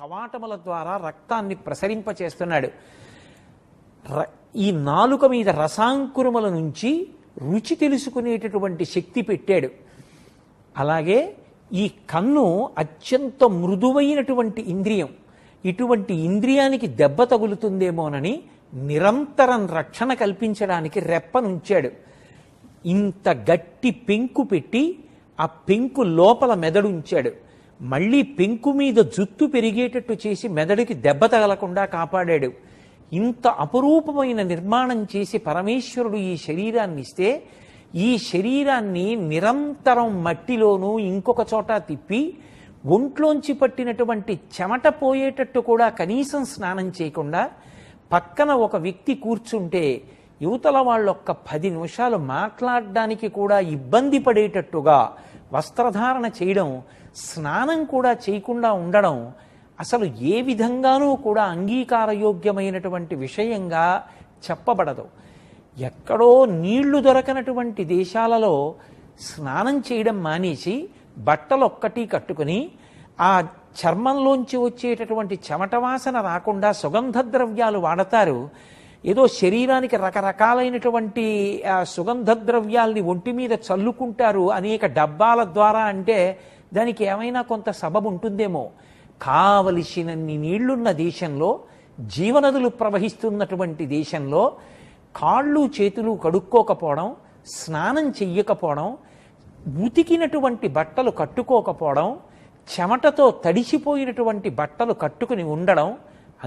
కవాటముల ద్వారా రక్తాన్ని ప్రసరింపచేస్తున్నాడు. ఈ నాలుక మీద రసాంకురముల నుంచి రుచి తెలుసుకునేటటువంటి శక్తి పెట్టాడు. అలాగే ఈ కన్ను అత్యంత మృదువైనటువంటి ఇంద్రియం. ఇటువంటి ఇంద్రియానికి దెబ్బ తగులుతుందేమోనని నిరంతరం రక్షణ కల్పించడానికి రెప్పనుంచాడు. ఇంత గట్టి పెంకు పెట్టి ఆ పెంకు లోపల మెదడు ఉంచాడు. మళ్ళీ పెంకు మీద జుత్తు పెరిగేటట్టు చేసి మెదడుకి దెబ్బ తగలకుండా కాపాడాడు. ఇంత అపురూపమైన నిర్మాణం చేసి పరమేశ్వరుడు ఈ శరీరాన్ని ఇస్తే, ఈ శరీరాన్ని నిరంతరం మట్టిలోనూ ఇంకొక చోట తిప్పి ఒంట్లోంచి పట్టినటువంటి చెమట పోయేటట్టు కూడా కనీసం స్నానం చేయకుండా పక్కన ఒక వ్యక్తి కూర్చుంటే యువతల వాళ్ళొక్క 10 నిమిషాలు మాట్లాడడానికి కూడా ఇబ్బంది పడేటట్టుగా వస్త్రధారణ చేయడం, స్నానం కూడా చేయకుండా ఉండడం అసలు ఏ విధంగానూ కూడా అంగీకారయోగ్యమైనటువంటి విషయంగా చెప్పబడదు. ఎక్కడో నీళ్లు దొరకనటువంటి దేశాలలో స్నానం చేయడం మానేసి బట్టలొక్కటి కట్టుకుని ఆ చర్మంలోంచి వచ్చేటటువంటి చెమట వాసన రాకుండా సుగంధ ద్రవ్యాలు వాడతారు. ఏదో శరీరానికి రకరకాలైనటువంటి సుగంధ ద్రవ్యాల్ని ఒంటి మీద చల్లుకుంటారు అనేక డబ్బాల ద్వారా. అంటే దానికి ఏమైనా కొంత సబబు ఉంటుందేమో. కావలసినన్ని నీళ్లున్న దేశంలో, జీవనదులు ప్రవహిస్తున్నటువంటి దేశంలో కాళ్ళు చేతులు కడుక్కోకపోవడం, స్నానం చెయ్యకపోవడం, ఉతికినటువంటి బట్టలు కట్టుకోకపోవడం, చెమటతో తడిసిపోయినటువంటి బట్టలు కట్టుకుని ఉండడం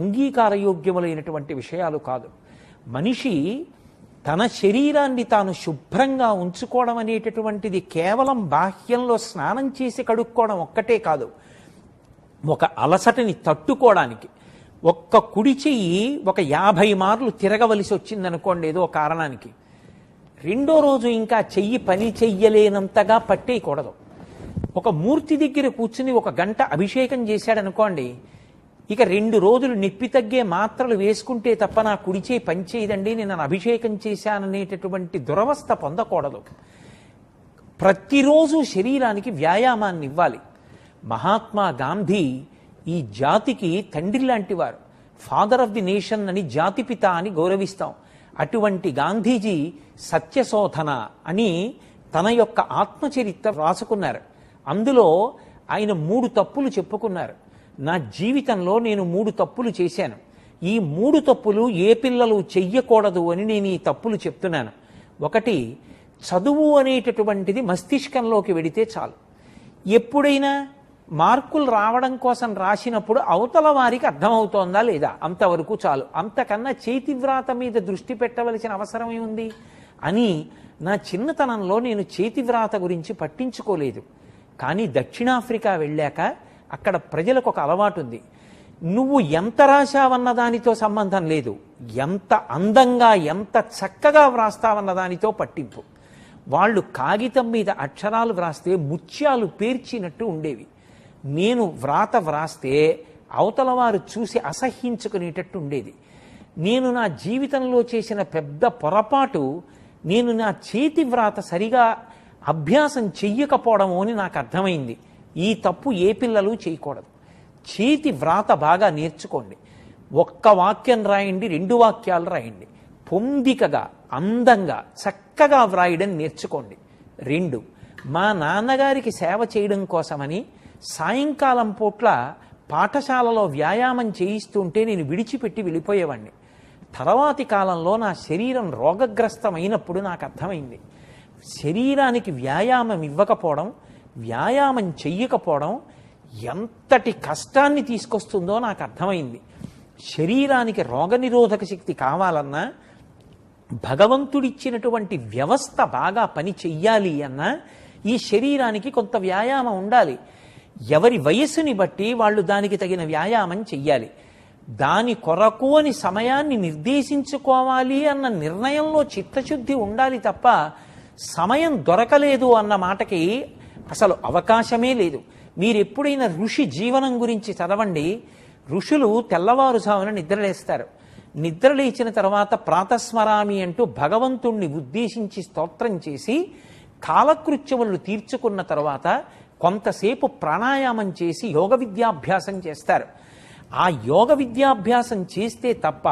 అంగీకారయోగ్యములైనటువంటి విషయాలు కాదు. మనిషి తన శరీరాన్ని తాను శుభ్రంగా ఉంచుకోవడం అనేటటువంటిది కేవలం బాహ్యంలో స్నానం చేసి కడుక్కోవడం ఒక్కటే కాదు. ఒక అలసటని తట్టుకోవడానికి ఒక్క కుడి చెయ్యి ఒక 50 మార్లు తిరగవలసి వచ్చిందనుకోండి ఏదో కారణానికి, రెండో రోజు ఇంకా చెయ్యి పని చెయ్యలేనంతగా పట్టేయకూడదు. ఒక మూర్తి దగ్గర కూర్చుని 1 గంట అభిషేకం చేశాడనుకోండి, ఇక 2 రోజులు నొప్పి తగ్గే మాత్రలు వేసుకుంటే తప్ప నా కుడి చేయి పనిచేయదండి, నేను అభిషేకం చేశాననేటటువంటి దురవస్థ పొందకూడదు. ప్రతిరోజు శరీరానికి వ్యాయామాన్ని ఇవ్వాలి. మహాత్మా గాంధీ ఈ జాతికి తండ్రి లాంటి వారు, ఫాదర్ ఆఫ్ ది నేషన్ అని జాతిపిత అని గౌరవిస్తాం. అటువంటి గాంధీజీ సత్యశోధన అని తన యొక్క ఆత్మచరిత్ర రాసుకున్నారు. అందులో ఆయన 3 తప్పులు చెప్పుకున్నారు. నా జీవితంలో నేను 3 తప్పులు చేశాను, ఈ 3 తప్పులు ఏ పిల్లలు చెయ్యకూడదు అని నేను ఈ తప్పులు చెప్తున్నాను. 1, చదువు అనేటటువంటిది మస్తిష్కంలోకి వెడితే చాలు. ఎప్పుడైనా మార్కులు రావడం కోసం రాసినప్పుడు అవతల వారికి అర్థమవుతోందా లేదా అంతవరకు చాలు, అంతకన్నా చేతివ్రాత మీద దృష్టి పెట్టవలసిన అవసరం ఏముంది అని నా చిన్నతనంలో నేను చేతివ్రాత గురించి పట్టించుకోలేదు. కానీ దక్షిణాఫ్రికా వెళ్ళాక అక్కడ ప్రజలకు ఒక అలవాటు ఉంది. నువ్వు ఎంత రాశావన్న దానితో సంబంధం లేదు, ఎంత అందంగా ఎంత చక్కగా వ్రాస్తావన్న దానితో పట్టింపు. వాళ్ళు కాగితం మీద అక్షరాలు వ్రాస్తే ముత్యాలు పేర్చినట్టు ఉండేవి. నేను వ్రాత వ్రాస్తే అవతల వారు చూసి అసహ్యించుకునేటట్టు ఉండేది. నేను నా జీవితంలో చేసిన పెద్ద పొరపాటు, నేను నా చేతి వ్రాత సరిగా అభ్యాసం చెయ్యకపోవడమో అని నాకు అర్థమైంది. ఈ తప్పు ఏ పిల్లలు చేయకూడదు. చేతి వ్రాత బాగా నేర్చుకోండి. 1 వాక్యం రాయండి, 2 వాక్యాలు రాయండి. పొందికగా అందంగా చక్కగా వ్రాయడం నేర్చుకోండి. 2, మా నాన్నగారికి సేవ చేయడం కోసమని సాయంకాలం పూట్ల పాఠశాలలో వ్యాయామం చేయిస్తుంటే నేను విడిచిపెట్టి వెళ్ళిపోయేవాడిని. తర్వాతి కాలంలో నా శరీరం రోగగ్రస్తమైనప్పుడు నాకు అర్థమైంది, శరీరానికి వ్యాయామం ఇవ్వకపోవడం, వ్యాయామం చెయ్యకపోవడం ఎంతటి కష్టాన్ని తీసుకొస్తుందో నాకు అర్థమైంది. శరీరానికి రోగనిరోధక శక్తి కావాలన్నా, భగవంతుడిచ్చినటువంటి వ్యవస్థ బాగా పని చెయ్యాలి అన్నా ఈ శరీరానికి కొంత వ్యాయామం ఉండాలి. ఎవరి వయస్సుని బట్టి వాళ్ళు దానికి తగిన వ్యాయామం చెయ్యాలి. దాని కొరకు అని సమయాన్ని నిర్దేశించుకోవాలి అన్న నిర్ణయంలో చిత్తశుద్ధి ఉండాలి తప్ప సమయం దొరకలేదు అన్న మాటకి అసలు అవకాశమే లేదు. మీరు ఎప్పుడైనా ఋషి జీవనం గురించి చదవండి. ఋషులు తెల్లవారుజామున నిద్రలేస్తారు. నిద్రలేచిన తర్వాత ప్రాతస్మరామి అంటూ భగవంతుణ్ణి ఉద్దేశించి స్తోత్రం చేసి కాలకృత్యములను తీర్చుకున్న తర్వాత కొంతసేపు ప్రాణాయామం చేసి యోగ విద్యాభ్యాసం చేస్తారు. ఆ యోగ విద్యాభ్యాసం చేస్తే తప్ప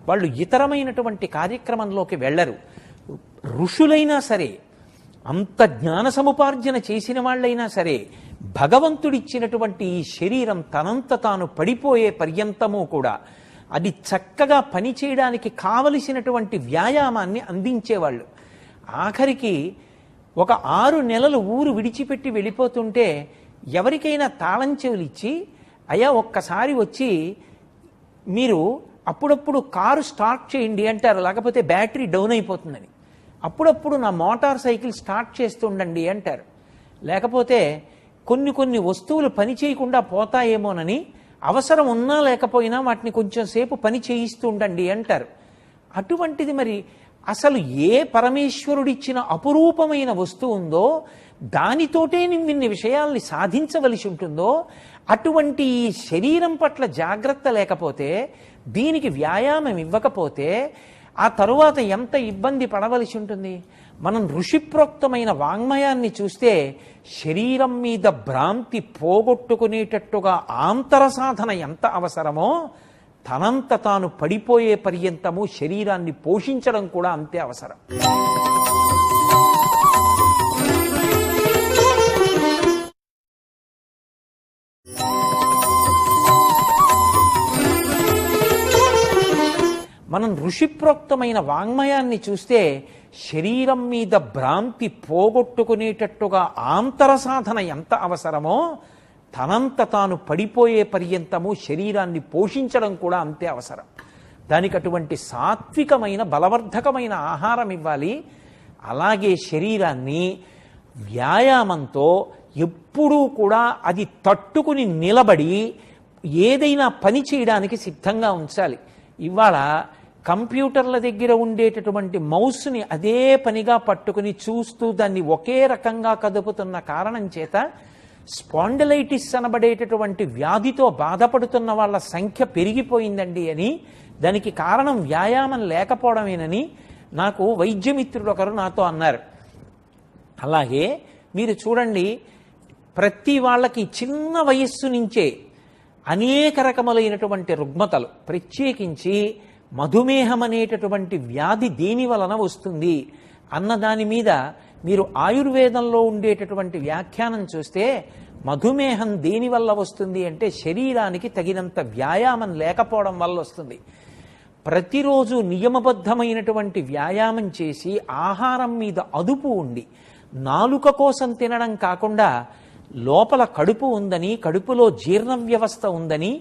వాళ్ళు ఇతరమైనటువంటి కార్యక్రమంలోకి వెళ్ళరు. ఋషులైనా సరే, అంత జ్ఞాన సముపార్జన చేసిన వాళ్ళైనా సరే, భగవంతుడిచ్చినటువంటి ఈ శరీరం తనంత తాను పడిపోయే పర్యంతము కూడా అది చక్కగా పనిచేయడానికి కావలసినటువంటి వ్యాయామాన్ని అందించేవాళ్ళు. ఆఖరికి ఒక 6 నెలలు ఊరు విడిచిపెట్టి వెళ్ళిపోతుంటే ఎవరికైనా తాళం చెవులు ఇచ్చి, అయ్యా ఒక్కసారి వచ్చి మీరు అప్పుడప్పుడు కారు స్టార్ట్ చేయండి అంటారు, లేకపోతే బ్యాటరీ డౌన్ అయిపోతుందని. అప్పుడప్పుడు నా మోటార్ సైకిల్ స్టార్ట్ చేస్తుండండి అంటారు. లేకపోతే కొన్ని వస్తువులు పని చేయకుండా పోతాయేమోనని అవసరం ఉన్నా లేకపోయినా వాటిని కొంచెం సేపు పని చేయిస్తూ ఉండండి అంటారు. అటువంటిది మరి అసలు ఏ పరమేశ్వరుడిచ్చిన అపురూపమైన వస్తువు ఉందో దానితోటే ఇన్ని విషయాల్ని సాధించవలసి ఉంటుందో, అటువంటి ఈ శరీరం పట్ల జాగ్రత్త లేకపోతే, దీనికి వ్యాయామం ఇవ్వకపోతే ఆ తరువాత ఎంత ఇబ్బంది పడవలసి ఉంటుంది. మనం ఋషిప్రోక్తమైన వాంగ్మయాన్ని చూస్తే శరీరం మీద భ్రాంతి పోగొట్టుకునేటట్టుగా ఆంతర సాధన ఎంత అవసరమో, తనంత తాను పడిపోయే పర్యంతము శరీరాన్ని పోషించడం కూడా అంతే అవసరం. మనం ఋషిప్రోక్తమైన వాంగ్మయాన్ని చూస్తే శరీరం మీద భ్రాంతి పోగొట్టుకునేటట్టుగా ఆంతర సాధన ఎంత అవసరమో, తనంత తాను పడిపోయే పర్యంతము శరీరాన్ని పోషించడం కూడా అంతే అవసరం. దానికి అటువంటి సాత్వికమైన బలవర్ధకమైన ఆహారం ఇవ్వాలి. అలాగే శరీరాన్ని వ్యాయామంతో ఎప్పుడూ కూడా అది తట్టుకుని నిలబడి ఏదైనా పని చేయడానికి సిద్ధంగా ఉంచాలి. ఇవాళ కంప్యూటర్ల దగ్గర ఉండేటటువంటి మౌస్ని అదే పనిగా పట్టుకుని చూస్తూ దాన్ని ఒకే రకంగా కదుపుతున్న కారణం చేత స్పాండిలైటిస్ అనబడేటటువంటి వ్యాధితో బాధపడుతున్న వాళ్ళ సంఖ్య పెరిగిపోయిందండి అని, దానికి కారణం వ్యాయామం లేకపోవడమేనని నాకు వైద్యమిత్రుడు ఒకరు నాతో అన్నారు. అలాగే మీరు చూడండి, ప్రతి వాళ్ళకి చిన్న వయస్సు నుంచే అనేక రకములైనటువంటి రుగ్మతలు, ప్రత్యేకించి మధుమేహం అనేటటువంటి వ్యాధి దేని వలన వస్తుంది అన్న దాని మీద మీరు ఆయుర్వేదంలో ఉండేటటువంటి వ్యాఖ్యానం చూస్తే, మధుమేహం దేని వల్ల వస్తుంది అంటే శరీరానికి తగినంత వ్యాయామం లేకపోవడం వల్ల వస్తుంది. ప్రతిరోజు నియమబద్ధమైనటువంటి వ్యాయామం చేసి ఆహారం మీద అదుపు ఉండి, నాలుక కోసం తినడం కాకుండా లోపల కడుపు ఉందని, కడుపులో జీర్ణ వ్యవస్థ ఉందని,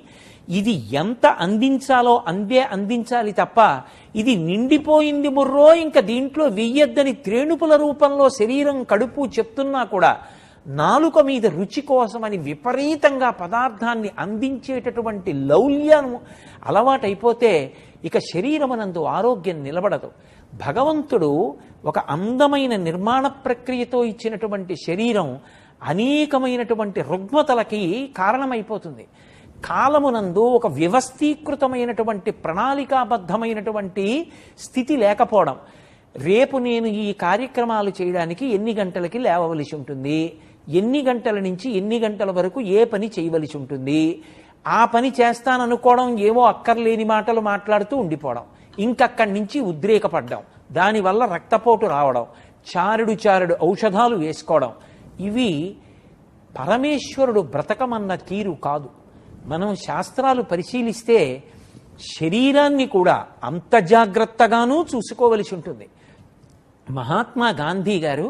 ఇది ఎంత అందించాలో అందే అందించాలి తప్ప ఇది నిండిపోయింది ముర్రో ఇంకా దీంట్లో వెయ్యొద్దని త్రేణుపుల రూపంలో శరీరం కడుపు చెప్తున్నా కూడా నాలుక మీద రుచి కోసమని విపరీతంగా పదార్థాన్ని అందించేటటువంటి లౌల్యం అలవాటైపోతే ఇక శరీరమునందు ఆరోగ్యం నిలబడదు. భగవంతుడు ఒక అందమైన నిర్మాణ ప్రక్రియతో ఇచ్చినటువంటి శరీరం అనేకమైనటువంటి రుగ్మతలకి కారణమైపోతుంది. కాలమునందు ఒక వ్యవస్థీకృతమైనటువంటి ప్రణాళికాబద్ధమైనటువంటి స్థితి లేకపోవడం, రేపు నేను ఈ కార్యక్రమాలు చేయడానికి ఎన్ని గంటలకి లేవవలసి ఉంటుంది, ఎన్ని గంటల నుంచి ఎన్ని గంటల వరకు ఏ పని చేయవలసి ఉంటుంది, ఆ పని చేస్తాననుకోవడం, ఏవో అక్కర్లేని మాటలు మాట్లాడుతూ ఉండిపోవడం, ఇంకక్కడి నుంచి ఉద్రేకపడ్డం, దానివల్ల రక్తపోటు రావడం, చారుడు ఔషధాలు వేసుకోవడం, ఇవి పరమేశ్వరుడు బ్రతకమన్న తీరు కాదు. మనం శాస్త్రాలు పరిశీలిస్తే శరీరాన్ని కూడా అంత జాగ్రత్తగానూ చూసుకోవలసి ఉంటుంది. మహాత్మా గాంధీ గారు,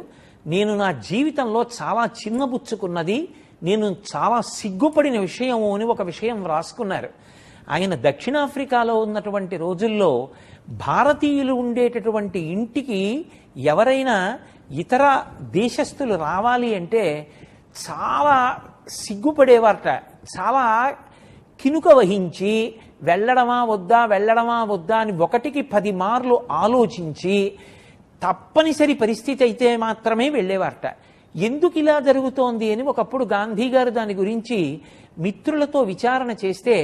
నేను నా జీవితంలో చాలా చిన్నబుచ్చుకున్నది, నేను చాలా సిగ్గుపడిన విషయము అని ఒక విషయం రాసుకున్నారు. ఆయన దక్షిణాఫ్రికాలో ఉన్నటువంటి రోజుల్లో భారతీయులు ఉండేటటువంటి ఇంటికి ఎవరైనా ఇతర దేశస్థులు రావాలి అంటే చాలా సిగ్గుపడేవారట. చాలా కినుక వహించి వెళ్ళడమా వద్దా అని 1కి 10 మార్లు ఆలోచించి తప్పనిసరి పరిస్థితి అయితే మాత్రమే వెళ్ళేవారట. ఎందుకు ఇలా జరుగుతోంది అని ఒకప్పుడు గాంధీ గారు దాని గురించి మిత్రులతో విచారణ చేస్తే,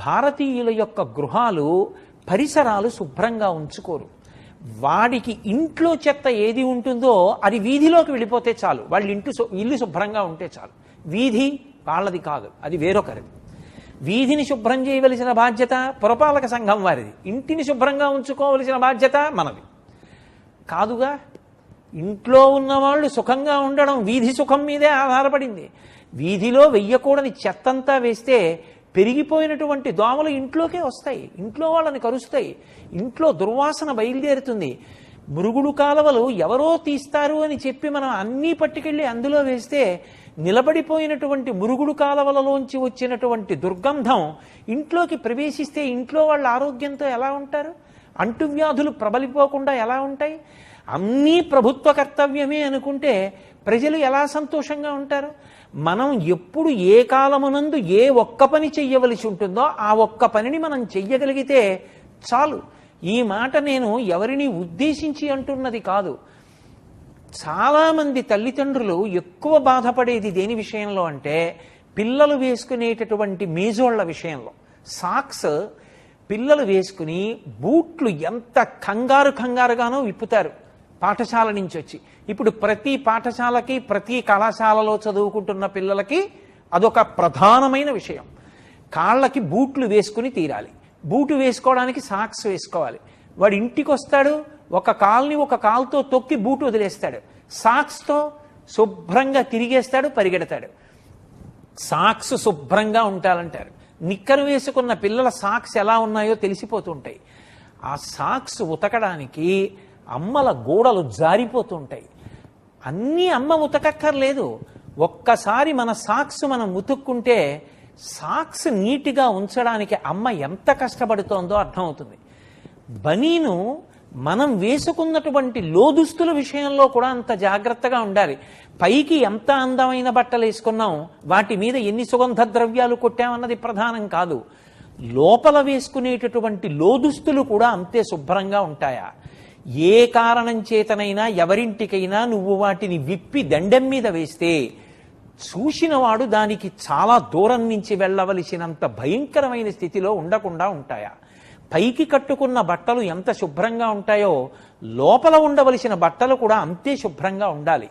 భారతీయుల యొక్క గృహాలు పరిసరాలు శుభ్రంగా ఉంచుకోరు. వాడికి ఇంట్లో చెత్త ఏది ఉంటుందో అది వీధిలోకి వెళ్ళిపోతే చాలు, వాళ్ళు ఇల్లు శుభ్రంగా ఉంటే చాలు. వీధి వాళ్ళది కాదు, అది వేరొకరిది. వీధిని శుభ్రం చేయవలసిన బాధ్యత పురపాలక సంఘం వారిది, ఇంటిని శుభ్రంగా ఉంచుకోవలసిన బాధ్యత మనది కాదుగా. ఇంట్లో ఉన్నవాళ్ళు సుఖంగా ఉండడం వీధి సుఖం మీదే ఆధారపడింది. వీధిలో వెయ్యకూడని చెత్తంతా వేస్తే పెరిగిపోయినటువంటి దోమలు ఇంట్లోకే వస్తాయి, ఇంట్లో వాళ్ళని కరుస్తాయి, ఇంట్లో దుర్వాసన బయలుదేరుతుంది. మురుగుడు కాలువలు ఎవరో తీస్తారు అని చెప్పి మనం అన్నీ పట్టుకెళ్ళి అందులో వేస్తే నిలబడిపోయినటువంటి మురుగుడు కాలువలలోంచి వచ్చినటువంటి దుర్గంధం ఇంట్లోకి ప్రవేశిస్తే ఇంట్లో వాళ్ళ ఆరోగ్యంతో ఎలా ఉంటారు? అంటువ్యాధులు ప్రబలిపోకుండా ఎలా ఉంటాయి? అన్నీ ప్రభుత్వ కర్తవ్యమే అనుకుంటే ప్రజలు ఎలా సంతోషంగా ఉంటారు? మనం ఎప్పుడు ఏ కాలమునందు ఏ ఒక్క పని చెయ్యవలసి ఉంటుందో ఆ ఒక్క పనిని మనం చెయ్యగలిగితే చాలు. ఈ మాట నేను ఎవరిని ఉద్దేశించి అంటున్నది కాదు. చాలామంది తల్లిదండ్రులు ఎక్కువ బాధపడేది దేని విషయంలో అంటే పిల్లలు వేసుకునేటటువంటి మేజోళ్ల విషయంలో. సాక్స్ పిల్లలు వేసుకుని బూట్లు ఎంత కంగారుగానో విప్పుతారు పాఠశాల నుంచి వచ్చి. ఇప్పుడు ప్రతి పాఠశాలకి ప్రతి కళాశాలలో చదువుకుంటున్న పిల్లలకి అదొక ప్రధానమైన విషయం. కాళ్ళకి బూట్లు వేసుకుని తీరాలి, బూటు వేసుకోవడానికి సాక్స్ వేసుకోవాలి. వాడు ఇంటికి వస్తాడు, ఒక కాల్ని ఒక కాలుతో తొక్కి బూటు వదిలేస్తాడు, సాక్స్తో శుభ్రంగా తిరిగేస్తాడు, పరిగెడతాడు. సాక్స్ శుభ్రంగా ఉంటాలంటారు. నిక్కరు వేసుకున్న పిల్లల సాక్స్ ఎలా ఉన్నాయో తెలిసిపోతుంటాయి. ఆ సాక్స్ ఉతకడానికి అమ్మల గోడలు జారిపోతుంటాయి. అన్నీ అమ్మ ఉతకక్కర్లేదు, ఒక్కసారి మన సాక్స్ మనం ఉతుక్కుంటే సాక్స్ నీట్గా ఉంచడానికి అమ్మ ఎంత కష్టపడుతోందో అర్థమవుతుంది. బనీను మనం వేసుకున్నటువంటి లోదుస్తుల విషయంలో కూడా అంత జాగ్రత్తగా ఉండాలి. పైకి ఎంత అందమైన బట్టలు వేసుకున్నాం, వాటి మీద ఎన్ని సుగంధ ద్రవ్యాలు కొట్టామన్నది ప్రధానం కాదు. లోపల వేసుకునేటటువంటి లోదుస్తులు కూడా అంతే శుభ్రంగా ఉంటాయా? ఏ కారణం చేతనైనా ఎవరింటికైనా నువ్వు వాటిని విప్పి దండెం మీద వేస్తే చూసినవాడు దానికి చాలా దూరం నుంచి వెళ్ళవలసినంత భయంకరమైన స్థితిలో ఉండకుండా ఉంటాయా? పైకి కట్టుకున్న బట్టలు ఎంత శుభ్రంగా ఉంటాయో లోపల ఉండవలసిన బట్టలు కూడా అంతే శుభ్రంగా ఉండాలి.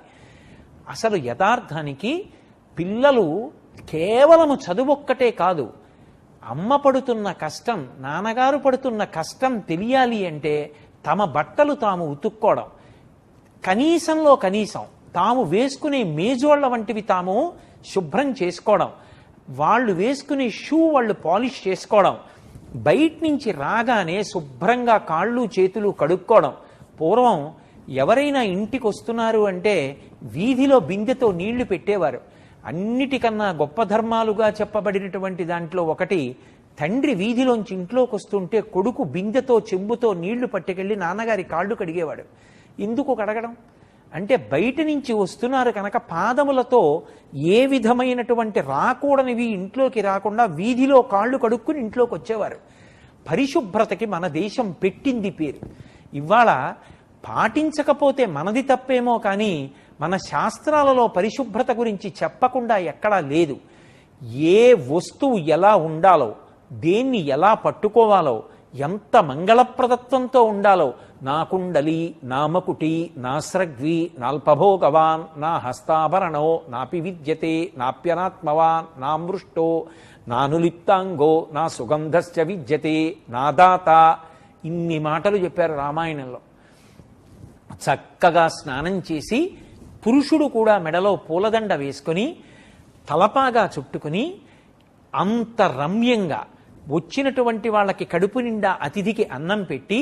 అసలు యథార్థానికి పిల్లలు కేవలము చదువొక్కటే కాదు, అమ్మ పడుతున్న కష్టం, నాన్నగారు పడుతున్న కష్టం తెలియాలి అంటే తమ బట్టలు తాము ఉతుక్కోవడం, కనీసంలో కనీసం తాము వేసుకునే మేజోళ్ల వంటివి తాము శుభ్రం చేసుకోవడం, వాళ్ళు వేసుకునే షూ వాళ్ళు పాలిష్ చేసుకోవడం, బయట నుంచి రాగానే శుభ్రంగా కాళ్ళు చేతులు కడుక్కోవడం. పూర్వం ఎవరైనా ఇంటికి వస్తున్నారు అంటే వీధిలో బిందెతో నీళ్లు పెట్టేవారు. అన్నిటికన్నా గొప్ప ధర్మాలుగా చెప్పబడినటువంటి దాంట్లో ఒకటి, తండ్రి వీధిలోంచి ఇంట్లోకి వస్తుంటే కొడుకు బిందెతో చెంబుతో నీళ్లు పట్టుకెళ్ళి నాన్నగారి కాళ్ళు కడిగేవాడు. ఎందుకు కడగడం అంటే బయట నుంచి వస్తున్నారు కనుక పాదములతో ఏ విధమైనటువంటి రాకూడనివి ఇంట్లోకి రాకుండా వీధిలో కాళ్ళు కడుక్కుని ఇంట్లోకి వచ్చేవారు. పరిశుభ్రతకి మన దేశం పెట్టింది పేరు. ఇవాళ పాటించకపోతే మనది తప్పేమో కానీ మన శాస్త్రాలలో పరిశుభ్రత గురించి చెప్పకుండా ఎక్కడా లేదు. ఏ వస్తువు ఎలా ఉండాలో, దేన్ని ఎలా పట్టుకోవాలో, ఎంత మంగళప్రదత్వంతో ఉండాలో, నా కుండలి, నా మకుటి, నా స్రగ్వి, నాల్పభోగవాన్, నా హస్తాభరణో, నాపి విద్యతే, నాప్యనాత్మవాన్, నా మృష్టో, నానులిప్తాంగో, నా సుగంధశ్చ విద్యతే, నా దాత. ఇన్ని మాటలు చెప్పారు రామాయణంలో. చక్కగా స్నానం చేసి పురుషుడు కూడా మెడలో పూలదండ వేసుకొని తలపాగా చుట్టుకుని అంత రమ్యంగా వచ్చినటువంటి వాళ్ళకి కడుపు నిండా అతిథికి అన్నం పెట్టి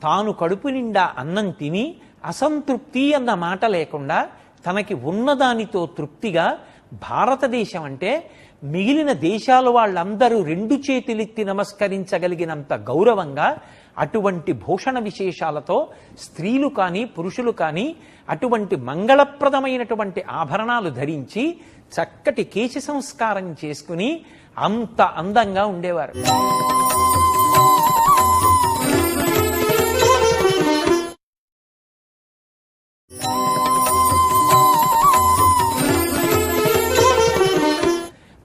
తాను కడుపు నిండా అన్నం తిని అసంతృప్తి అన్న మాట లేకుండా తనకి ఉన్నదానితో తృప్తిగా, భారతదేశం అంటే మిగిలిన దేశాల వాళ్ళందరూ రెండు చేతులెత్తి నమస్కరించగలిగినంత గౌరవంగా అటువంటి భూషణ విశేషాలతో స్త్రీలు కానీ పురుషులు కానీ అటువంటి మంగళప్రదమైనటువంటి ఆభరణాలు ధరించి చక్కటి కేశ సంస్కారం చేసుకుని అంత అందంగా ఉండేవారు.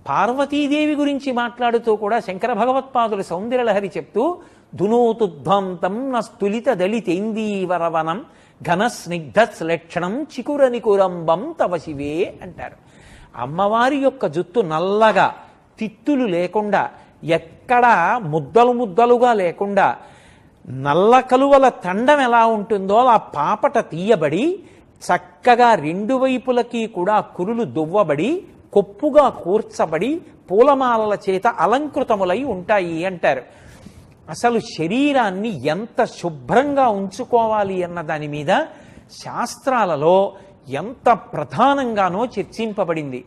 పార్వతీదేవి గురించి మాట్లాడుతూ కూడా శంకర భగవత్పాదులు సౌందర్యలహరి చెప్తూ ధునోతుధ్వాంతం నస్తులిత దళితేందీవరవనం ఘన స్నిగ్ధ శ్లక్షణం చికురనికురంబం తవ శివే అంటారు. అమ్మవారి యొక్క జుత్తు నల్లగా తిత్తులు లేకుండా, ఎక్కడా ముద్దలు ముద్దలుగా లేకుండా, నల్ల కలువల తండం ఎలా ఉంటుందో అలా పాపట తీయబడి చక్కగా రెండు వైపులకి కూడా కురులు దువ్వబడి కొప్పుగా కూర్చబడి పూలమాలల చేత అలంకృతములై ఉంటాయి అంటారు. అసలు శరీరాన్ని ఎంత శుభ్రంగా ఉంచుకోవాలి అన్న దాని మీద శాస్త్రాలలో ఎంత ప్రధానంగానో చర్చింపబడింది.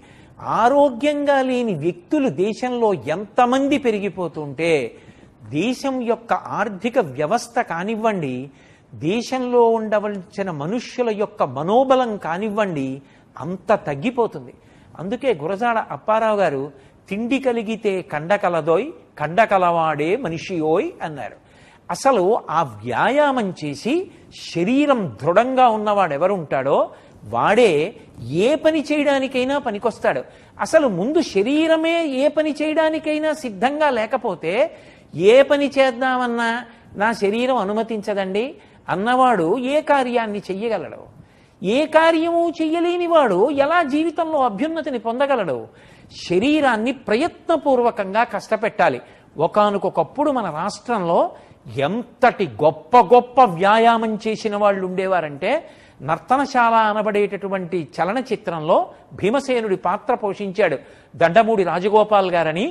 ఆరోగ్యంగా లేని వ్యక్తులు దేశంలో ఎంతమంది పెరిగిపోతుంటే దేశం యొక్క ఆర్థిక వ్యవస్థ కానివ్వండి, దేశంలో ఉండవలసిన మనుష్యుల యొక్క మనోబలం కానివ్వండి, అంత తగ్గిపోతుంది. అందుకే గురజాడ అప్పారావు గారు తిండి కలిగితే కండకలదోయ్, కండకలవాడే మనిషియోయ్ అన్నారు. అసలు ఆ వ్యాయామం చేసి శరీరం దృఢంగా ఉన్నవాడు ఎవరుంటాడో వాడే ఏ పని చేయడానికైనా పనికొస్తాడు. అసలు ముందు శరీరమే ఏ పని చేయడానికైనా సిద్ధంగా లేకపోతే ఏ పని చేద్దామన్నా నా శరీరం అనుమతించదండి అన్నవాడు ఏ కార్యాన్ని చెయ్యగలడు? ఏ కార్యము చెయ్యలేనివాడు ఎలా జీవితంలో అభ్యున్నతిని పొందగలడు? శరీరాన్ని ప్రయత్నపూర్వకంగా కష్టపెట్టాలి. ఒకానొకప్పుడు మన రాష్ట్రంలో ఎంతటి గొప్ప గొప్ప వ్యాయామం చేసిన వాళ్ళు ఉండేవారంటే, నర్తనశాల అనబడేటటువంటి చలనచిత్రంలో భీమసేనుడి పాత్ర పోషించాడు దండమూడి రాజగోపాల్ గారని.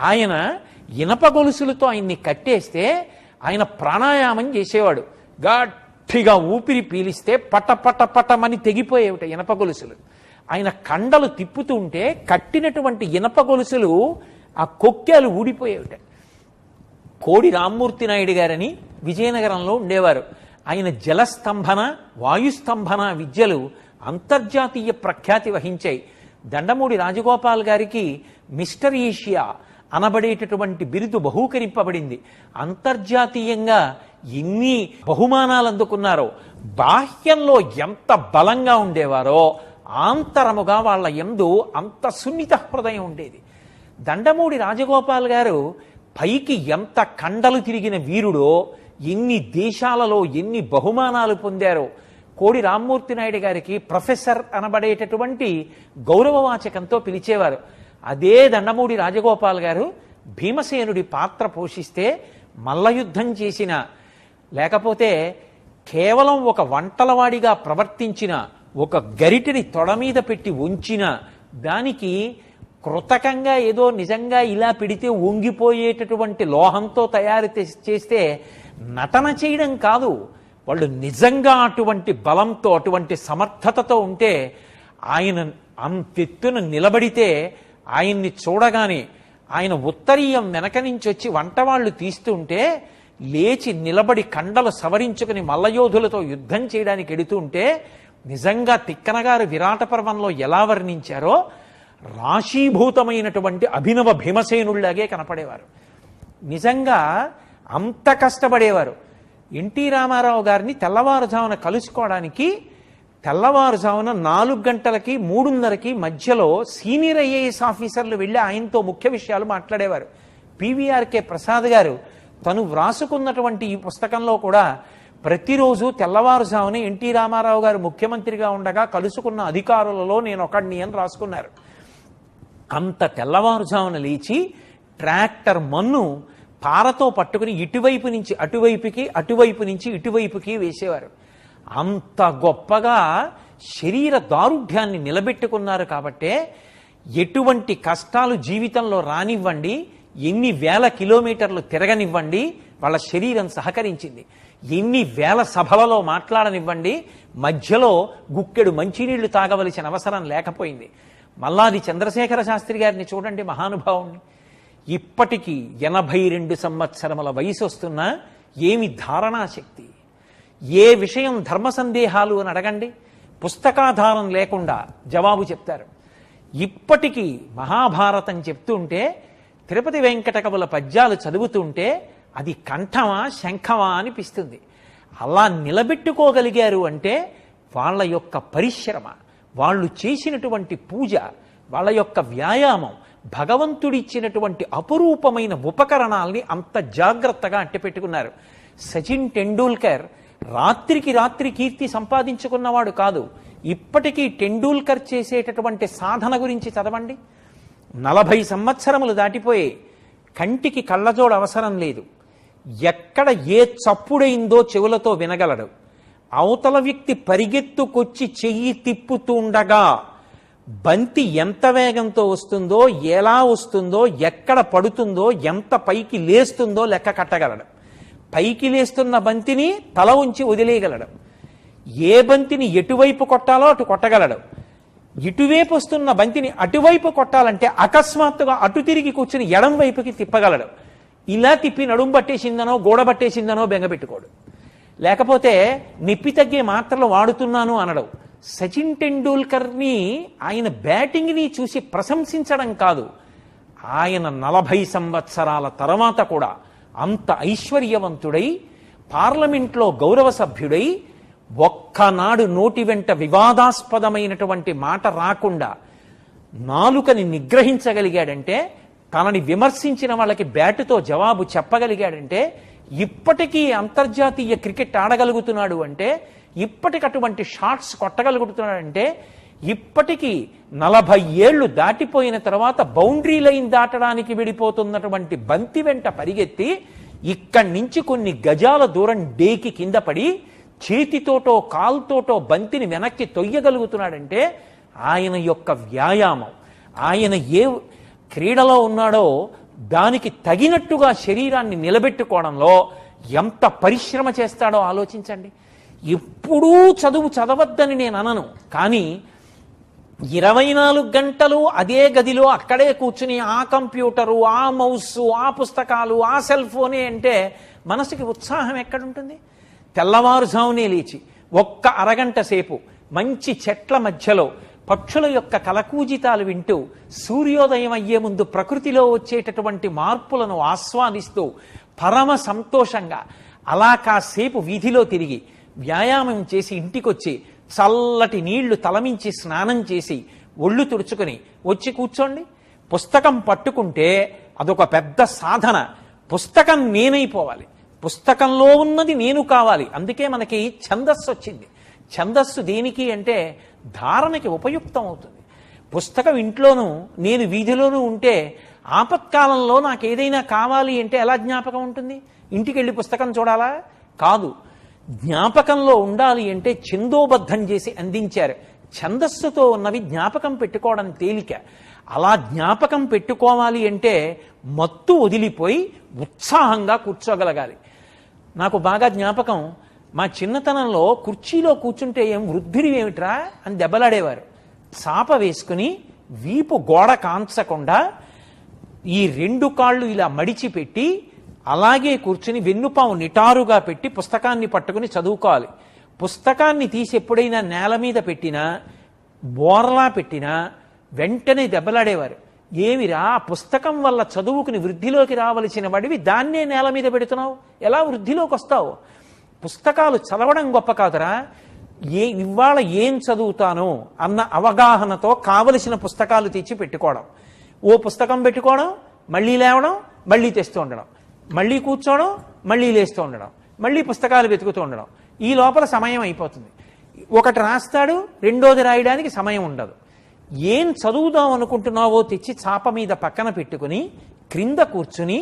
ఆయన ఇనప గొలుసులతో ఆయన్ని కట్టేస్తే ఆయన ప్రాణాయామం చేసేవాడు. గట్టిగా ఊపిరి పీలిస్తే పట పట పటమని తెగిపోయేవిట ఇనప గొలుసులు. ఆయన కండలు తిప్పుతుంటే కట్టినటువంటి ఇనప గొలుసులు ఆ కొక్కేలు ఊడిపోయేవిట. కోడి రామ్మూర్తి నాయుడు గారని విజయనగరంలో ఉండేవారు. ఆయన జలస్తంభన, వాయుస్తంభన విద్యలు అంతర్జాతీయ ప్రఖ్యాతి వహించాయి. దండమూడి రాజగోపాల్ గారికి మిస్టర్ ఏషియా అనబడేటటువంటి బిరుదు బహూకరింపబడింది. అంతర్జాతీయంగా ఎన్ని బహుమానాలు అందుకున్నారో, బాహ్యంలో ఎంత బలంగా ఉండేవారో ఆంతరముగా వాళ్ళ యందు అంత సున్నిత హృదయం ఉండేది. దండమూడి రాజగోపాల్ గారు పైకి ఎంత కండలు తిరిగిన వీరుడో, ఎన్ని దేశాలలో ఎన్ని బహుమానాలు పొందారో. కోడి రామ్మూర్తి నాయుడు గారికి ప్రొఫెసర్ అనబడేటటువంటి గౌరవవాచకంతో పిలిచేవారు. అదే దండమూడి రాజగోపాల్ గారు భీమసేనుడి పాత్ర పోషిస్తే మల్లయుద్ధం చేసిన, లేకపోతే కేవలం ఒక వంటలవాడిగా ప్రవర్తించిన, ఒక గరిటెని తొడ మీద పెట్టి ఉంచిన దానికి కృతకంగా ఏదో నిజంగా ఇలా పెడితే వంగిపోయేటటువంటి లోహంతో తయారు చేస్తే నటన చేయడం కాదు, వాళ్ళు నిజంగా అటువంటి బలంతో అటువంటి సమర్థతతో ఉంటే ఆయన అంతెత్తున నిలబడితే ఆయన్ని చూడగానే ఆయన ఉత్తరీయం వెనక నుంచి వచ్చి వంటవాళ్లు తీస్తుంటే లేచి నిలబడి కండలు సవరించుకుని మల్లయోధులతో యుద్ధం చేయడానికి ఎడుతుంటే నిజంగా తిక్కనగారు విరాట పర్వంలో ఎలా వర్ణించారో రాశీభూతమైనటువంటి అభినవ భీమసేనుళ్లాగే కనపడేవారు. నిజంగా అంత కష్టపడేవారు. ఎన్టీ రామారావు గారిని తెల్లవారుజామున కలుసుకోవడానికి తెల్లవారుజామున 4 గంటలకి 3:30కి మధ్యలో సీనియర్ ఐఏఎస్ ఆఫీసర్లు వెళ్ళి ఆయనతో ముఖ్య విషయాలు మాట్లాడేవారు. పివిఆర్కే ప్రసాద్ గారు తను వ్రాసుకున్నటువంటి ఈ పుస్తకంలో కూడా ప్రతిరోజు తెల్లవారుజామున ఎన్టీ రామారావు గారు ముఖ్యమంత్రిగా ఉండగా కలుసుకున్న అధికారులలో నేను ఒకడిని అని రాసుకున్నారు. అంత తెల్లవారుజామున లేచి ట్రాక్టర్ మన్ను పారతో పట్టుకుని ఇటువైపు నుంచి అటువైపుకి, అటువైపు నుంచి ఇటువైపుకి వేసేవారు. అంత గొప్పగా శరీర దారుఢ్యాన్ని నిలబెట్టుకున్నారు. కాబట్టే ఎటువంటి కష్టాలు జీవితంలో రానివ్వండి, ఎన్ని వేల కిలోమీటర్లు తిరగనివ్వండి, వాళ్ళ శరీరం సహకరించింది. ఎన్ని వేల సభలలో మాట్లాడనివ్వండి, మధ్యలో గుక్కెడు మంచినీళ్లు తాగవలసిన అవసరం లేకపోయింది. మల్లాది చంద్రశేఖర శాస్త్రి గారిని చూడండి, మహానుభావుణ్ణి. ఇప్పటికీ 82 సంవత్సరముల వయసు వస్తున్నా ఏమి ధారణాశక్తి! ఏ విషయం ధర్మ సందేహాలు అని అడగండి, పుస్తకాధారం లేకుండా జవాబు చెప్తారు. ఇప్పటికీ మహాభారతం చెప్తుంటే, తిరుపతి వెంకట కవుల పద్యాలు చదువుతుంటే అది కంఠమా శంఖమా అనిపిస్తుంది. అలా నిలబెట్టుకోగలిగారు అంటే వాళ్ళ యొక్క పరిశ్రమ, వాళ్ళు చేసినటువంటి పూజ, వాళ్ళ యొక్క వ్యాయామం, భగవంతుడిచ్చినటువంటి అపురూపమైన ఉపకరణాల్ని అంత జాగ్రత్తగా అట్టపెట్టుకున్నారు. సచిన్ టెండూల్కర్ రాత్రికి రాత్రి కీర్తి సంపాదించుకున్నవాడు కాదు. ఇప్పటికీ టెండూల్కర్ చేసేటటువంటి సాధన గురించి చదవండి. 40 సంవత్సరములు దాటిపోయే, కంటికి కళ్ళజోడు అవసరం లేదు. ఎక్కడ ఏ చప్పుడైందో చెవులతో వినగలడు. అవతల వ్యక్తి పరిగెత్తుకొచ్చి చెయ్యి తిప్పుతుండగా బంతి ఎంత వేగంతో వస్తుందో, ఎలా వస్తుందో, ఎక్కడ పడుతుందో, ఎంత పైకి లేస్తుందో లెక్క కట్టగలడు. పైకి లేస్తున్న బంతిని తల ఉంచి వదిలేయగలడు. ఏ బంతిని ఎటువైపు కొట్టాలో అటు కొట్టగలడు. ఇటువైపు వస్తున్న బంతిని అటువైపు కొట్టాలంటే అకస్మాత్తుగా అటు తిరిగి కూర్చుని ఎడం వైపుకి తిప్పగలడు. ఇలా తిప్పి నడుం పట్టేసిందనో గోడ పట్టేసిందనో బెంగపెట్టుకోడు. లేకపోతే నిప్పి తగ్గే మాత్రలు వాడుతున్నాను అనడు. సచిన్ టెండూల్కర్ని ఆయన బ్యాటింగ్ని చూసి ప్రశంసించడం కాదు, ఆయన 40 సంవత్సరాల తర్వాత కూడా అంత ఐశ్వర్యవంతుడై పార్లమెంట్లో గౌరవ సభ్యుడై ఒక్కనాడు నోటి వెంట వివాదాస్పదమైనటువంటి మాట రాకుండా నాలుకని నిగ్రహించగలిగాడంటే, తనని విమర్శించిన వాళ్ళకి బ్యాటుతో జవాబు చెప్పగలిగాడంటే, ఇప్పటికీ అంతర్జాతీయ క్రికెట్ ఆడగలుగుతున్నాడు అంటే, ఇప్పటికటువంటి షాట్స్ కొట్టగలుగుతున్నాడంటే, ఇప్పటికీ 40 ఏళ్లు దాటిపోయిన తర్వాత బౌండరీ లైన్ దాటడానికి విడిపోతున్నటువంటి బంతి వెంట పరిగెత్తి ఇక్కడి నుంచి కొన్ని గజాల దూరం డేకి కింద పడి చేతితోటో కాల్తోటో బంతిని వెనక్కి తొయ్యగలుగుతున్నాడంటే ఆయన యొక్క వ్యాయామం, ఆయన ఏ క్రీడలో ఉన్నాడో దానికి తగినట్టుగా శరీరాన్ని నిలబెట్టుకోవడంలో ఎంత పరిశ్రమ చేస్తాడో ఆలోచించండి. ఎప్పుడూ చదువు చదవద్దని నేను అనను, కానీ 24 గంటలు అదే గదిలో అక్కడే కూర్చుని ఆ కంప్యూటరు, ఆ మౌస్, ఆ పుస్తకాలు, ఆ సెల్ ఫోనే అంటే మనసుకి ఉత్సాహం ఎక్కడుంటుంది? తెల్లవారుజామునే లేచి ఒక్క అరగంట సేపు మంచి చెట్ల మధ్యలో పక్షుల యొక్క కలకూజితాలు వింటూ సూర్యోదయం అయ్యే ముందు ప్రకృతిలో వచ్చేటటువంటి మార్పులను ఆస్వాదిస్తూ పరమ సంతోషంగా అలా కాసేపు వీధిలో తిరిగి వ్యాయామం చేసి ఇంటికొచ్చి చల్లటి నీళ్లు తలమించి స్నానం చేసి ఒళ్ళు తుడుచుకొని వచ్చి కూర్చోండి. పుస్తకం పట్టుకుంటే అదొక పెద్ద సాధన. పుస్తకం నేనైపోవాలి, పుస్తకంలో ఉన్నది నేను కావాలి. అందుకే మనకి ఛందస్సు వచ్చింది. ఛందస్సు దేనికి అంటే ధారణకి ఉపయుక్తం అవుతుంది. పుస్తకం ఇంట్లోనూ నేను వీధిలోనూ ఉంటే ఆపత్కాలంలో నాకు ఏదైనా కావాలి అంటే ఎలా జ్ఞాపకం ఉంటుంది? ఇంటికి వెళ్ళి పుస్తకం చూడాలా? కాదు. జ్ఞాపకంలో ఉండాలి అంటే ఛందోబద్ధం చేసి అందించారు. ఛందస్సుతో ఉన్నవి జ్ఞాపకం పెట్టుకోవడం తేలిక. అలా జ్ఞాపకం పెట్టుకోవాలి అంటే మత్తు వదిలిపోయి ఉత్సాహంగా కూర్చోగలగాలి. నాకు బాగా జ్ఞాపకం, మా చిన్నతనంలో కుర్చీలో కూర్చుంటే ఏం వృద్ధిని ఏమిట్రా అని దెబ్బలాడేవారు. చాప వేసుకుని వీపు గోడ కాంచకుండా ఈ 2 కాళ్ళు ఇలా మడిచిపెట్టి అలాగే కూర్చుని వెన్నుపాము నిటారుగా పెట్టి పుస్తకాన్ని పట్టుకుని చదువుకోవాలి. పుస్తకాన్ని తీసి ఎప్పుడైనా నేల మీద పెట్టినా బోర్లా పెట్టినా వెంటనే దెబ్బలాడేవారు. ఏమిరా, పుస్తకం వల్ల చదువుకుని వృద్ధిలోకి రావలసిన వాడివి దాన్నే నేల మీద పెడుతున్నావు, ఎలా వృద్ధిలోకి వస్తావు? పుస్తకాలు చదవడం గొప్ప కాదురా, ఇవాళ ఏం చదువుతాను అన్న అవగాహనతో కావలసిన పుస్తకాలు తెచ్చి పెట్టుకోవడం. ఓ పుస్తకం పెట్టుకోవడం, మళ్ళీ లేవడం, మళ్ళీ తెస్తూ ఉండడం, మళ్ళీ కూర్చోవడం, మళ్ళీ లేస్తూ ఉండడం, మళ్ళీ పుస్తకాలు వెతుకుతూ ఉండడం. ఈ లోపల సమయం అయిపోతుంది. ఒకటి రాస్తాడు, రెండోది రాయడానికి సమయం ఉండదు. ఏం చదువుదాం అనుకుంటున్నావో తెచ్చి చాప మీద పక్కన పెట్టుకుని క్రింద కూర్చుని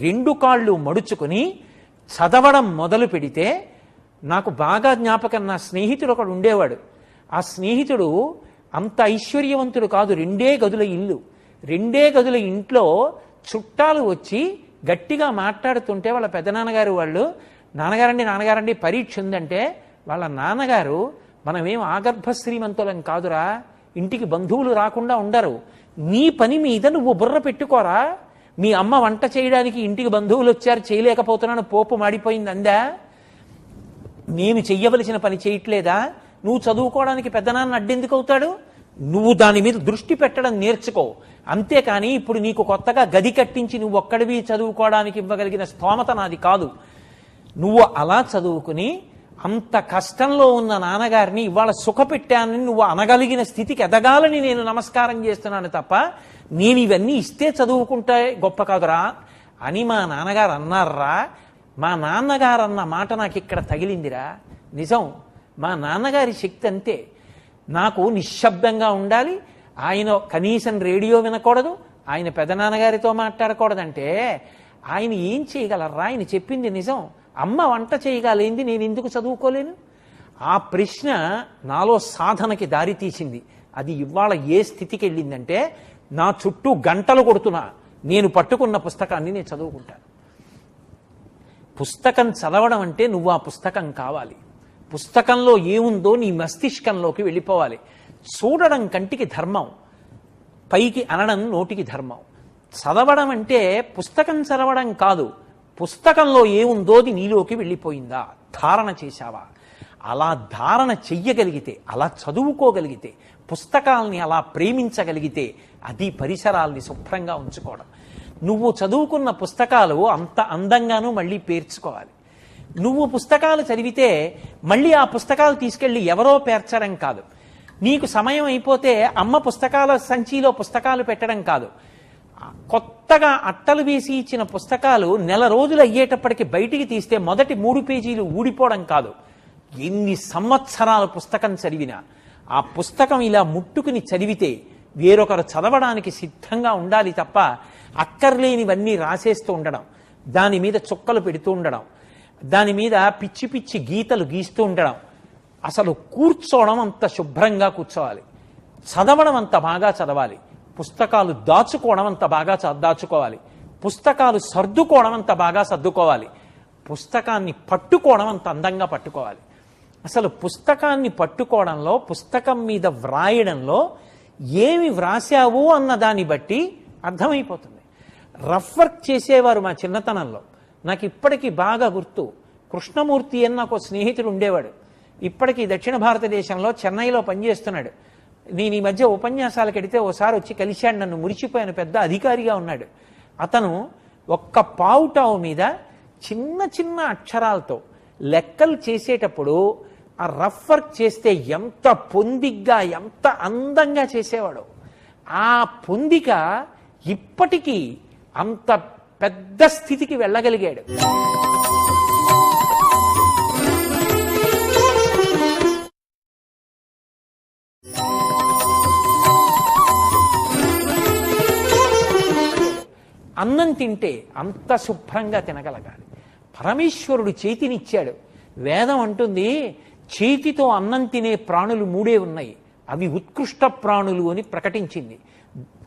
2 కాళ్ళు మడుచుకుని చదవడం మొదలు పెడితే, నాకు బాగా జ్ఞాపకం, నా స్నేహితుడు ఒకడు ఉండేవాడు. ఆ స్నేహితుడు అంత ఐశ్వర్యవంతుడు కాదు, 2 గదుల ఇల్లు. 2 గదుల ఇంట్లో చుట్టాలు వచ్చి గట్టిగా మాట్లాడుతుంటే వాళ్ళ పెద్దనాన్నగారు వాళ్ళు, నాన్నగారండి పరీక్ష ఉందంటే వాళ్ళ నాన్నగారు, మనమేం ఆగర్భ శ్రీమంతులం కాదురా, ఇంటికి బంధువులు రాకుండా ఉండరు, నీ పని మీద నువ్వు బుర్ర పెట్టుకోరా, మీ అమ్మ వంట చేయడానికి ఇంటికి బంధువులు వచ్చారు, చేయలేకపోతున్నాను, పోపు మాడిపోయింది అందా, నేను చెయ్యవలసిన పని చేయట్లేదా, నువ్వు చదువుకోవడానికి పెద్దనాన్న అడ్డెందుకు అవుతాడు, నువ్వు దాని మీద దృష్టి పెట్టడం నేర్చుకో, అంతేకాని ఇప్పుడు నీకు కొత్తగా గది కట్టించి నువ్వు ఒక్కడివి చదువుకోవడానికి ఇవ్వగలిగిన స్తోమత నాది కాదు. నువ్వు అలా చదువుకుని అంత కష్టంలో ఉన్న నాన్నగారిని ఇవాళ సుఖపెట్టానని నువ్వు అనగలిగిన స్థితికి ఎదగాలని నేను నమస్కారం చేస్తున్నాను తప్ప నేను ఇవన్నీ ఇస్తే చదువుకుంటే గొప్ప కాదురా అని మా నాన్నగారు అన్నారా. మా నాన్నగారు అన్న మాట నాకు ఇక్కడ తగిలిందిరా. నిజం, మా నాన్నగారి శక్తి అంతే. నాకు నిశ్శబ్దంగా ఉండాలి, ఆయన కనీసం రేడియో వినకూడదు, ఆయన పెదనాన్నగారితో మాట్లాడకూడదంటే ఆయన ఏం చేయగలరా? ఆయన చెప్పింది నిజం. అమ్మ వంట చేయగలిగింది, నేను ఎందుకు చదువుకోలేను? ఆ ప్రశ్న నాలో సాధనకి దారి తీసింది. అది ఇవాళ ఏ స్థితికి వెళ్ళిందంటే, నా చుట్టూ గంటలు కొడుతున్నా నేను పట్టుకున్న పుస్తకాన్ని నేను చదువుకుంటాను. పుస్తకం చదవడం అంటే నువ్వు ఆ పుస్తకం కావాలి. పుస్తకంలో ఏముందో నీ మస్తిష్కంలోకి వెళ్ళిపోవాలి. చూడడం కంటికి ధర్మం, పైకి అనడం నోటికి ధర్మం. చదవడం అంటే పుస్తకం చదవడం కాదు, పుస్తకంలో ఏముందోది నీలోకి వెళ్ళిపోయిందా, ధారణ చేశావా? అలా ధారణ చెయ్యగలిగితే, అలా చదువుకోగలిగితే, పుస్తకాలని అలా ప్రేమించగలిగితే అది పరిసరాల్ని శుభ్రంగా ఉంచుకోవడం. నువ్వు చదువుకున్న పుస్తకాలు అంత అందంగానూ మళ్ళీ పేర్చుకోవాలి. నువ్వు పుస్తకాలు చదివితే మళ్ళీ ఆ పుస్తకాలు తీసుకెళ్ళి ఎవరో పేర్చడం కాదు. నీకు సమయం అయిపోతే అమ్మ పుస్తకాల సంచిలో పుస్తకాలు పెట్టడం కాదు. కొత్తగా అట్టలు వేసి ఇచ్చిన పుస్తకాలు నెల రోజులు అయ్యేటప్పటికి బయటికి తీస్తే మొదటి 3 పేజీలు ఊడిపోవడం కాదు. ఎన్ని సంవత్సరాల పుస్తకం చదివినా ఆ పుస్తకం ఇలా ముట్టుకుని చదివితే వేరొకరు చదవడానికి సిద్ధంగా ఉండాలి తప్ప అక్కర్లేనివన్నీ రాసేస్తూ ఉండడం, దాని మీద చుక్కలు పెడుతూ ఉండడం, దాని మీద పిచ్చి పిచ్చి గీతలు గీస్తూ ఉండడం. అసలు కూర్చోవడం అంత శుభ్రంగా కూర్చోవాలి, చదవడం అంత బాగా చదవాలి, పుస్తకాలు దాచుకోవడం అంత బాగా దాచుకోవాలి, పుస్తకాలు సర్దుకోవడం అంత బాగా సర్దుకోవాలి, పుస్తకాన్ని పట్టుకోవడం అంత అందంగా పట్టుకోవాలి. అసలు పుస్తకాన్ని పట్టుకోవడంలో, పుస్తకం మీద వ్రాయడంలో ఏమి వ్రాసావు అన్న దాన్ని బట్టి అర్థమైపోతుంది. రఫ్ వర్క్ చేసేవారు మా చిన్నతనంలో. నాకు ఇప్పటికీ బాగా గుర్తు. కృష్ణమూర్తి అని నాకు స్నేహితుడు ఉండేవాడు. ఇప్పటికీ దక్షిణ భారతదేశంలో చెన్నైలో పనిచేస్తున్నాడు. నేను ఈ మధ్య ఉపన్యాసాలకు వెడితే ఓసారి వచ్చి కలిశాడు, నన్ను మురిచిపోయాను. పెద్ద అధికారిగా ఉన్నాడు. అతను ఒక్క పావుటావు మీద చిన్న చిన్న అక్షరాలతో లెక్కలు చేసేటప్పుడు ఆ రఫ్ వర్క్ చేస్తే ఎంత పొందిగ్గా, ఎంత అందంగా చేసేవాడు. ఆ పొందిక ఇప్పటికీ అంత పెద్ద స్థితికి వెళ్ళగలిగాడు. అన్నం తింటే అంత శుభ్రంగా తినగలగాలి. పరమేశ్వరుడు చేతినిచ్చాడు. వేదం అంటుంది, చేతితో అన్నం తినే ప్రాణులు 3 ఉన్నాయి, అవి ఉత్కృష్ట ప్రాణులు అని ప్రకటించింది.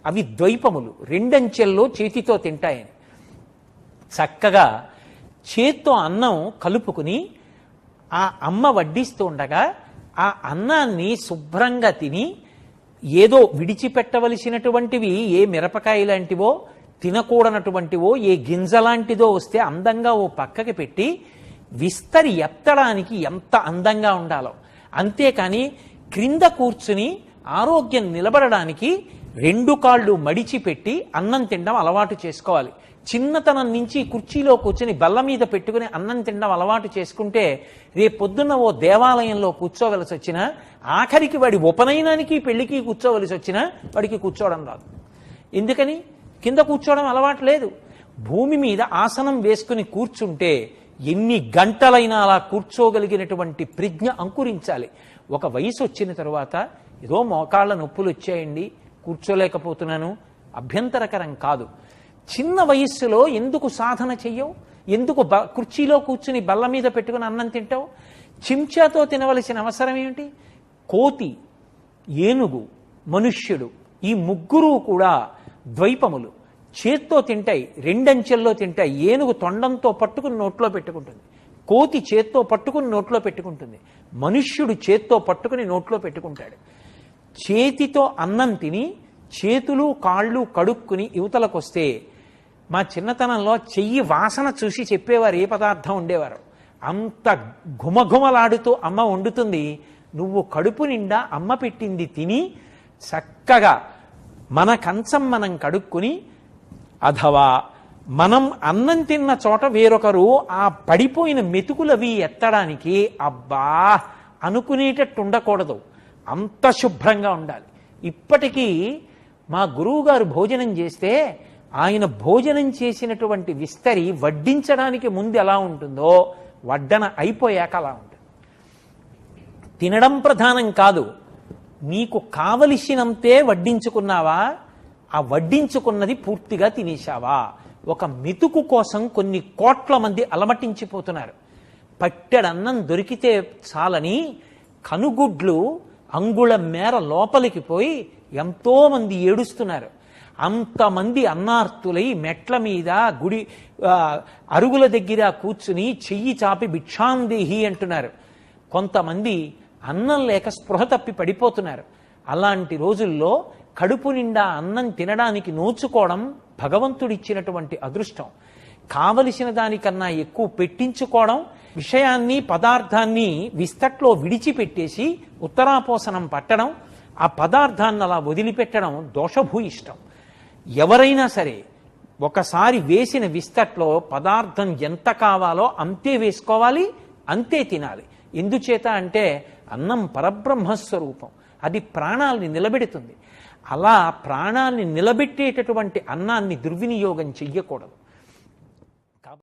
అవి ద్వైపములు, 2 అంచెల్లో చేతితో తింటాయని. చక్కగా చేత్తో అన్నం కలుపుకుని ఆ అమ్మ వడ్డిస్తూ ఉండగా ఆ అన్నాన్ని శుభ్రంగా తిని, ఏదో విడిచిపెట్టవలసినటువంటివి ఏ మిరపకాయ లాంటివో, తినకూడనటువంటివో ఏ గింజలాంటిదో వస్తే అందంగా ఓ పక్కకి పెట్టి విస్తరి ఎత్తడానికి ఎంత అందంగా ఉండాలో. అంతేకాని క్రింద కూర్చుని ఆరోగ్యం నిలబడడానికి 2 కాళ్ళు మడిచిపెట్టి అన్నం తినడం అలవాటు చేసుకోవాలి. చిన్నతనం నుంచి కుర్చీలో కూర్చుని బల్ల మీద పెట్టుకుని అన్నం తినడం అలవాటు చేసుకుంటే రేపొద్దున్న ఓ దేవాలయంలో కూర్చోవలసి వచ్చినా, ఆఖరికి వాడి ఉపనయనానికి పెళ్లికి కూర్చోవలసి వచ్చినా వాడికి కూర్చోవడం రాదు. ఎందుకని? కింద కూర్చోవడం అలవాటు లేదు. భూమి మీద ఆసనం వేసుకుని కూర్చుంటే ఎన్ని గంటలైనా అలా కూర్చోగలిగినటువంటి ప్రజ్ఞ అంకురించాలి. ఒక వయసు వచ్చిన తరువాత ఏదో మోకాళ్ళ నొప్పులు వచ్చాయండి, కూర్చోలేకపోతున్నాను, అభ్యంతరకరం కాదు. చిన్న వయస్సులో ఎందుకు సాధన చెయ్యవు? ఎందుకు కుర్చీలో కూర్చుని బల్ల మీద పెట్టుకుని అన్నం తింటావు? చెంచాతో తినవలసిన అవసరం ఏమిటి? కోతి, ఏనుగు, మనుష్యుడు, ఈ 3 కూడా ద్వైపములు. చేత్తో తింటాయి, 2 అంచెల్లో తింటాయి. ఏనుగు తొండంతో పట్టుకుని నోట్లో పెట్టుకుంటుంది, కోతి చేత్తో పట్టుకుని నోట్లో పెట్టుకుంటుంది, మనుష్యుడు చేత్తో పట్టుకుని నోట్లో పెట్టుకుంటాడు. చేతితో అన్నం తిని చేతులు కాళ్ళు కడుక్కుని యువతలకొస్తే, మా చిన్నతనంలో చెయ్యి వాసన చూసి చెప్పేవారు ఏ పదార్థం ఉండేవారు. అంత ఘుమఘుమలాడుతూ అమ్మ వండుతుంది. నువ్వు కడుపు నిండా అమ్మ పెట్టింది తిని చక్కగా మన కంచం మనం కడుక్కుని, అథవా మనం అన్నం తిన్న చోట వేరొకరు ఆ పడిపోయిన మెతుకులవి ఎత్తడానికి అబ్బా అనుకునేటట్టు ఉండకూడదు, అంత శుభ్రంగా ఉండాలి. ఇప్పటికీ మా గురువుగారు భోజనం చేస్తే ఆయన భోజనం చేసినటువంటి విస్తరి వడ్డించడానికి ముందు ఎలా ఉంటుందో వడ్డన అయిపోయాక అలా ఉంటుంది. తినడం ప్రధానం కాదు, నీకు కావలసినంతే వడ్డించుకున్నావా, ఆ వడ్డించుకున్నది పూర్తిగా తినేశావా. ఒక మెతుకు కోసం కొన్ని కోట్ల మంది అలమటించిపోతున్నారు. పట్టెడన్నం దొరికితే చాలని కనుగుడ్లు అంగుళం మేర లోపలికి పోయి ఎంతో మంది ఏడుస్తున్నారు. అంతమంది అన్నార్తులై మెట్ల మీద గుడి అరుగుల దగ్గర కూర్చుని చెయ్యి చాపి భిక్షాందేహి అంటున్నారు. కొంతమంది అన్నం లేక స్పృహ తప్పి పడిపోతున్నారు. అలాంటి రోజుల్లో కడుపు నిండా అన్నం తినడానికి నోచుకోవడం భగవంతుడిచ్చినటువంటి అదృష్టం. కావలసిన దానికన్నా ఎక్కువ పెట్టించుకోవడం, విషయాన్ని పదార్థాన్ని విస్తట్లో విడిచిపెట్టేసి ఉత్తరాపోసనం పట్టడం, ఆ పదార్థాన్ని అలా వదిలిపెట్టడం దోషభూయిష్టం. ఎవరైనా సరే ఒకసారి వేసిన విస్తట్లో పదార్థం ఎంత కావాలో అంతే వేసుకోవాలి, అంతే తినాలి. ఎందుచేత అంటే అన్నం పరబ్రహ్మస్వరూపం, అది ప్రాణాల్ని నిలబెడుతుంది. అలా ప్రాణాల్ని నిలబెట్టేటటువంటి అన్నాన్ని దుర్వినియోగం చెయ్యకూడదు.